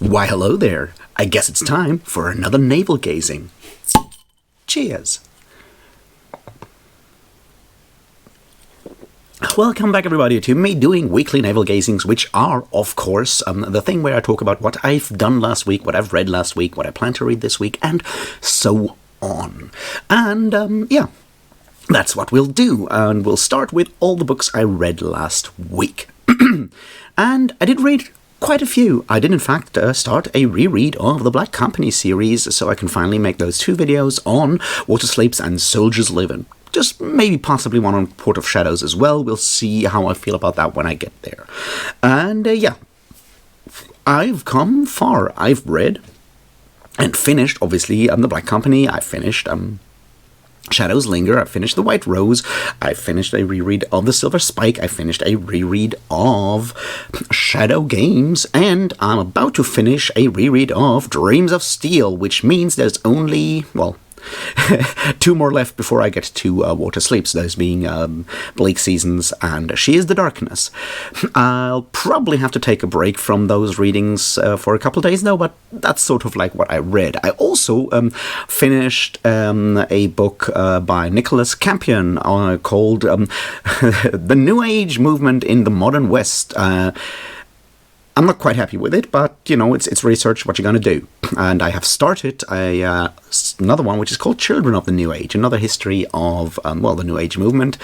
Why, hello there. I guess it's time for another navel-gazing. Cheers. Welcome back, everybody, to me doing weekly navel-gazings, which are, of course, the thing where I talk about what I've done last week, what I've read last week, what I plan to read this week, and so on. And, yeah, that's what we'll do. And we'll start with all the books I read last week. And I did read quite a few. I did, in fact, start a reread of the Black Company series, so I can finally make those two videos on Water Sleeps and Soldiers Live, and just maybe possibly one on Port of Shadows as well. We'll see how I feel about that when I get there. And, yeah, I've come far. I've read and finished, obviously, the Black Company. I finished Shadows Linger, I finished The White Rose, I finished a reread of The Silver Spike, I finished a reread of Shadow Games, and I'm about to finish a reread of Dreams of Steel, which means there's only, well, two more left before I get to Water Sleeps, those being Bleak Seasons and She is the Darkness. I'll probably have to take a break from those readings for a couple of days now, but that's sort of like what I read. I also finished a book by Nicholas Campion called The New Age Movement in the Modern West. I'm not quite happy with it, but, you know, it's research, what you're going to do. And I have started another one, which is called Children of the New Age, another history of, well, the New Age movement.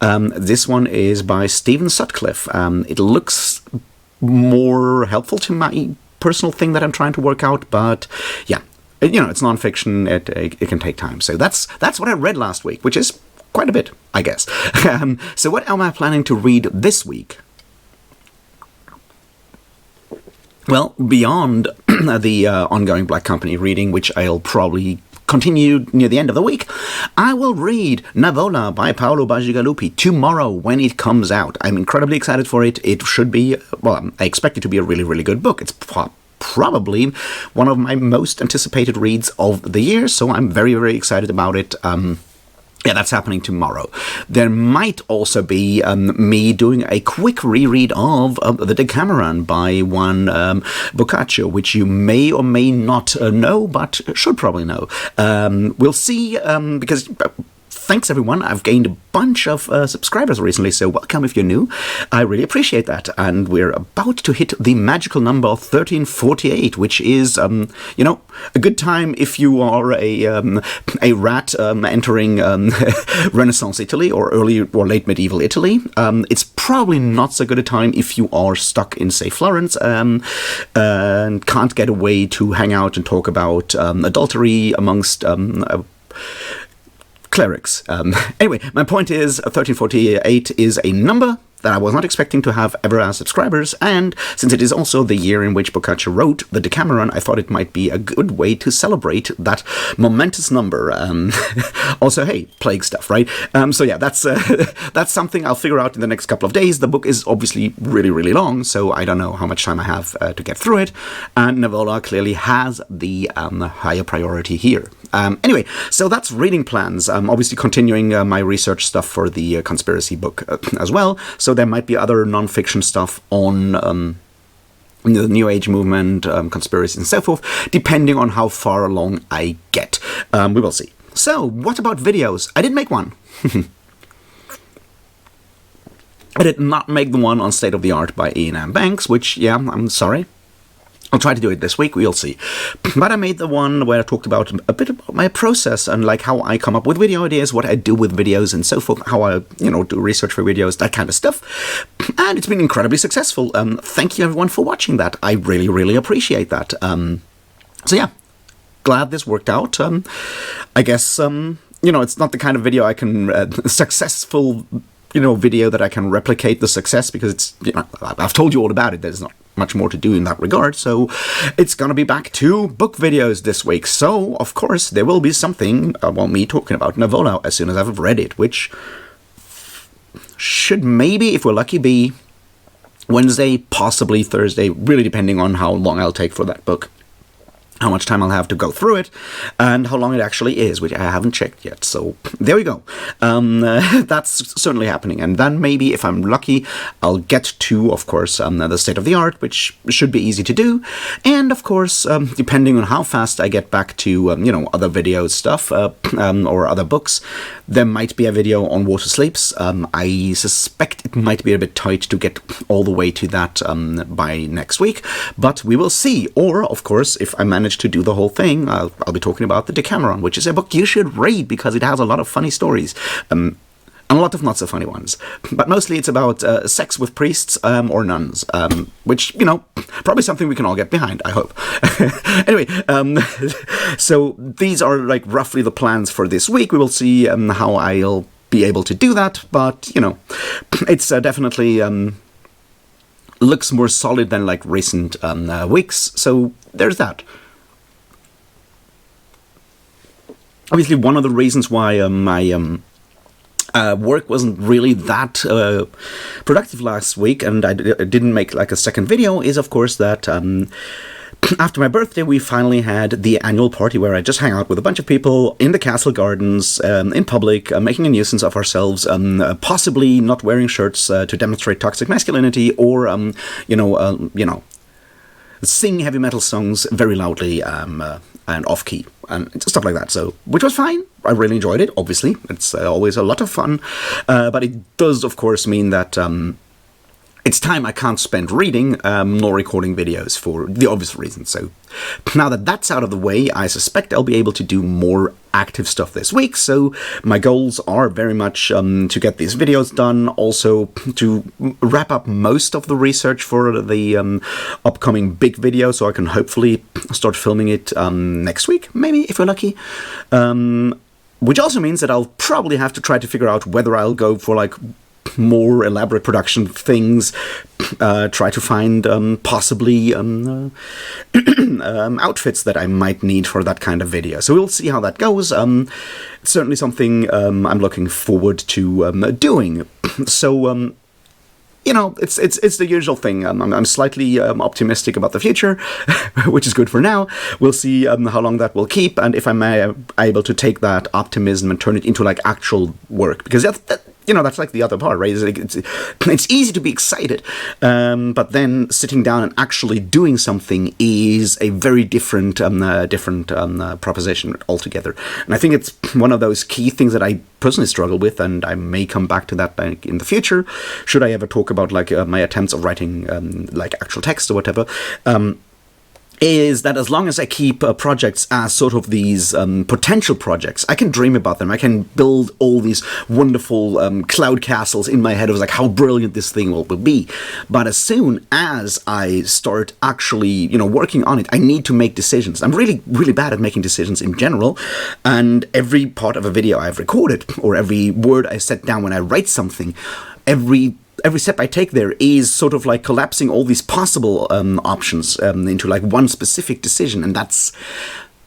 This one is by Stephen Sutcliffe. It looks more helpful to my personal thing that I'm trying to work out, but, yeah, you know, it's nonfiction, it can take time. So that's what I read last week, which is quite a bit, I guess. So what am I planning to read this week? Well, beyond the ongoing Black Company reading, which I'll probably continue near the end of the week, I will read Navola by Paolo Bacigalupi tomorrow when it comes out. I'm incredibly excited for it. It should be, well, I expect it to be a really, really good book. It's probably one of my most anticipated reads of the year, so I'm very, very excited about it. Yeah, that's happening tomorrow. There might also be me doing a quick reread of The Decameron by Juan Boccaccio, which you may or may not know, but should probably know. We'll see, because thanks, everyone. I've gained a bunch of subscribers recently, so welcome if you're new. I really appreciate that. And we're about to hit the magical number of 1348, which is, you know, a good time if you are a rat entering Renaissance Italy or early or late medieval Italy. It's probably not so good a time if you are stuck in, say, Florence and can't get away to hang out and talk about adultery amongst clerics. Anyway, my point is 1348 is a number that I was not expecting to have ever as subscribers, and since it is also the year in which Boccaccio wrote The Decameron, I thought it might be a good way to celebrate that momentous number. Also, hey, plague stuff, right? So yeah, that's something I'll figure out in the next couple of days. The book is obviously really, really long, so I don't know how much time I have to get through it, and Navola clearly has the higher priority here. Anyway, so that's reading plans. I'm obviously continuing my research stuff for the conspiracy book as well, so there might be other non-fiction stuff on the New Age movement, conspiracies and so forth, depending on how far along I get. We will see. So, what about videos? I did make one. I did not make the one on State of the Art by Ian M. Banks, which, yeah, I'm sorry. I'll try to do it this week, we'll see. But I made the one where I talked about a bit about my process and like how I come up with video ideas, what I do with videos and so forth, how I, you know, do research for videos, that kind of stuff. And it's been incredibly successful. Thank you everyone for watching that. I really, really appreciate that. So yeah, glad this worked out. I guess, you know, it's not the kind of video I can, successful, you know, video that I can replicate the success, because it's, you know, I've told you all about it. There's not much more to do in that regard, so it's gonna be back to book videos this week. So, of course, there will be something about me talking about Navola as soon as I've read it, which should maybe, if we're lucky, be Wednesday, possibly Thursday, really depending on how long I'll take for that book. how much time I'll have to go through it, and how long it actually is, which I haven't checked yet. So there we go. That's certainly happening. And then maybe, if I'm lucky, I'll get to, of course, the state of the art, which should be easy to do. And, of course, depending on how fast I get back to, other video stuff or other books, there might be a video on Water Sleeps. I suspect it might be a bit tight to get all the way to that by next week, but we will see. Or, of course, if I manage to do the whole thing, I'll be talking about the Decameron, which is a book you should read because it has a lot of funny stories. And a lot of not so funny ones. But mostly it's about sex with priests or nuns, which, probably something we can all get behind, I hope. Anyway, so these are like roughly the plans for this week. We will see how I'll be able to do that, but, it's definitely looks more solid than like recent weeks, so there's that. Obviously, one of the reasons why my work wasn't really that productive last week, and I didn't make like a second video, is of course that after my birthday we finally had the annual party where I just hang out with a bunch of people in the castle gardens, in public, making a nuisance of ourselves, possibly not wearing shirts to demonstrate toxic masculinity, or sing heavy metal songs very loudly and off-key, and stuff like that. So, which was fine. I really enjoyed it, obviously. It's always a lot of fun. But it does, of course, mean that it's time I can't spend reading nor recording videos for the obvious reasons. So, now that that's out of the way, I suspect I'll be able to do more active stuff this week. So my goals are very much to get these videos done, also to wrap up most of the research for the upcoming big video, so I can hopefully start filming it next week, maybe, if we're lucky. Which also means that I'll probably have to try to figure out whether I'll go for like more elaborate production things, try to find possibly outfits that I might need for that kind of video. So we'll see how that goes. It's certainly something I'm looking forward to doing. So it's the usual thing. I'm slightly optimistic about the future, which is good for now. We'll see how long that will keep, and if I'm able to take that optimism and turn it into like actual work, because that's like the other part, right? It's easy to be excited, but then sitting down and actually doing something is a very different proposition altogether. And I think it's one of those key things that I personally struggle with, and I may come back to that in the future, should I ever talk about like my attempts of writing like actual text or whatever. Is that as long as I keep projects as sort of these potential projects, I can dream about them. I can build all these wonderful cloud castles in my head of like how brilliant this thing will be. But as soon as I start actually, working on it, I need to make decisions. I'm really, really bad at making decisions in general. And every part of a video I've recorded, or every word I set down when I write something, every step I take there is sort of like collapsing all these possible options into like one specific decision, and that's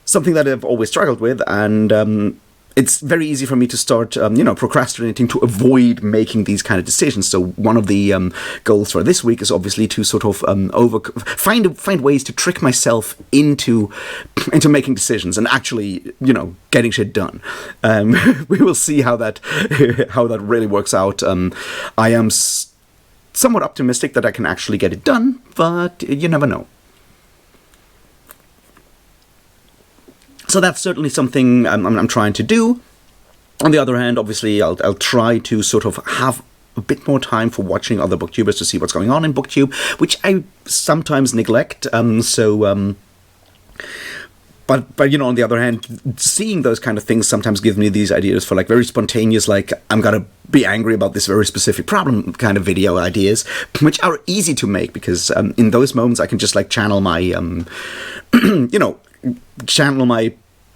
something that I've always struggled with, and it's very easy for me to start, procrastinating to avoid making these kind of decisions. So one of the goals for this week is obviously to sort of find ways to trick myself into making decisions and actually, getting shit done. We will see how that really works out. I am somewhat optimistic that I can actually get it done, but you never know. So that's certainly something I'm trying to do. On the other hand, obviously, I'll try to sort of have a bit more time for watching other booktubers to see what's going on in booktube, which I sometimes neglect. But on the other hand, seeing those kind of things sometimes gives me these ideas for like very spontaneous, like I'm gonna be angry about this very specific problem kind of video ideas, which are easy to make because in those moments I can just like channel my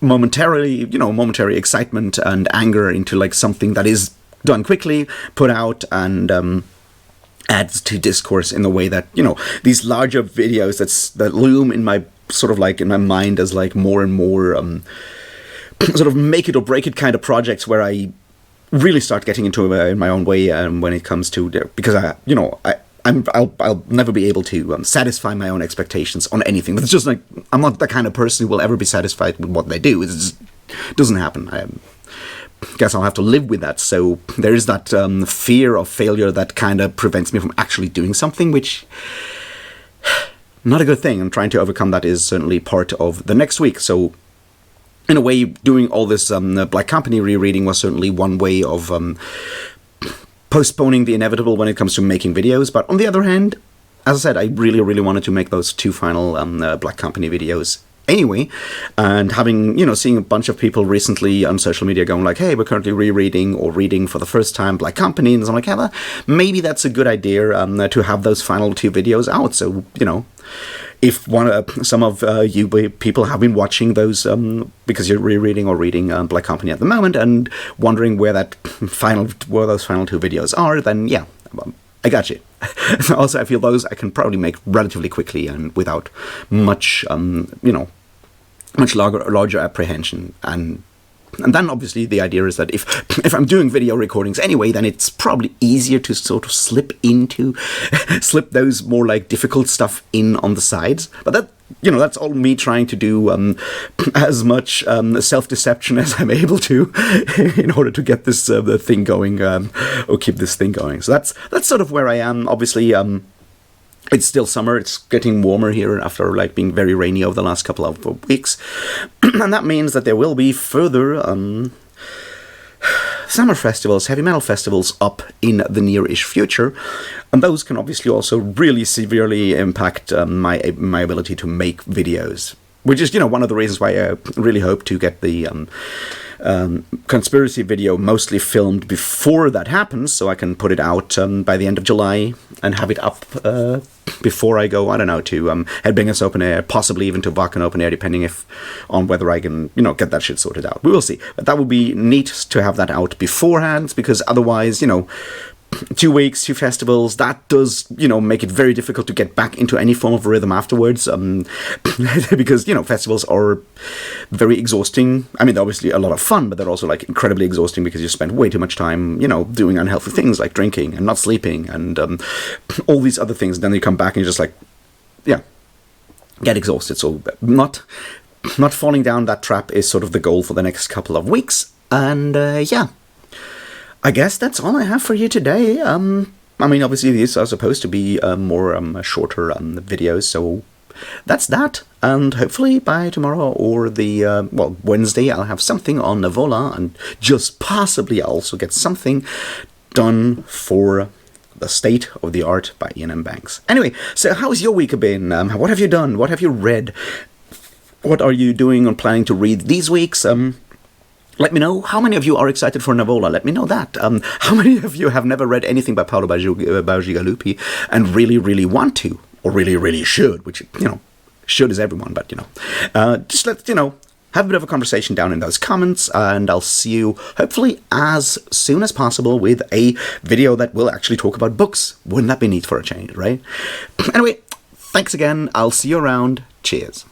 momentary excitement and anger into like something that is done quickly, put out, and adds to discourse in the way that these larger videos that loom in my sort of like in my mind as like more and more sort of make it or break it kind of projects where I really start getting into in my own way when it comes to because I'll never be able to satisfy my own expectations on anything. It's just like, I'm not the kind of person who will ever be satisfied with what they do. It just doesn't happen. I guess I'll have to live with that. So there is that fear of failure that kind of prevents me from actually doing something, which, not a good thing. And trying to overcome that is certainly part of the next week. So in a way, doing all this Black Company rereading was certainly one way of postponing the inevitable when it comes to making videos. But on the other hand, as I said, I really, really wanted to make those 2 final Black Company videos anyway. And having, seeing a bunch of people recently on social media going like, hey, we're currently rereading or reading for the first time Black Company. And I'm like, yeah, maybe that's a good idea to have those final 2 videos out. So, if some of you people have been watching those because you're rereading or reading Black Company at the moment and wondering where those final 2 videos are, then yeah, I got you. Also, I feel those I can probably make relatively quickly and without much, much larger apprehension. And then obviously the idea is that if I'm doing video recordings anyway, then it's probably easier to sort of slip those more like difficult stuff in on the sides. But that's all me trying to do as much self-deception as I'm able to in order to get this the thing going or keep this thing going. So that's sort of where I am. Obviously, it's still summer. It's getting warmer here after like being very rainy over the last couple of weeks. And that means that there will be further summer festivals, heavy metal festivals up in the near-ish future. And those can obviously also really severely impact my ability to make videos. Which is, one of the reasons why I really hope to get the conspiracy video mostly filmed before that happens, so I can put it out by the end of July and have it up before I go, I don't know, to Headbangers Open Air, possibly even to Wacken Open Air, depending on whether I can, get that shit sorted out. We will see. But that would be neat to have that out beforehand, because otherwise, 2 weeks, 2 festivals, that does, make it very difficult to get back into any form of rhythm afterwards, because, festivals are very exhausting. I mean, they're obviously a lot of fun, but they're also, like, incredibly exhausting because you spend way too much time, doing unhealthy things like drinking and not sleeping and all these other things. And then you come back and you're just like, yeah, get exhausted. So not falling down that trap is sort of the goal for the next couple of weeks. And, yeah. I guess that's all I have for you today. I mean, obviously these are supposed to be more shorter videos, so that's that. And hopefully by tomorrow or Wednesday, I'll have something on Navola, and just possibly I'll also get something done for The State of the Art by Ian M. Banks. Anyway, so how's your week been? What have you done? What have you read? What are you doing or planning to read these weeks? Let me know how many of you are excited for Navola. Let me know that. How many of you have never read anything by Paolo Bacigalupi and really, really want to, or really, really should, which, should is everyone, but, just let, have a bit of a conversation down in those comments, and I'll see you, hopefully, as soon as possible with a video that will actually talk about books. Wouldn't that be neat for a change, right? Anyway, thanks again. I'll see you around. Cheers.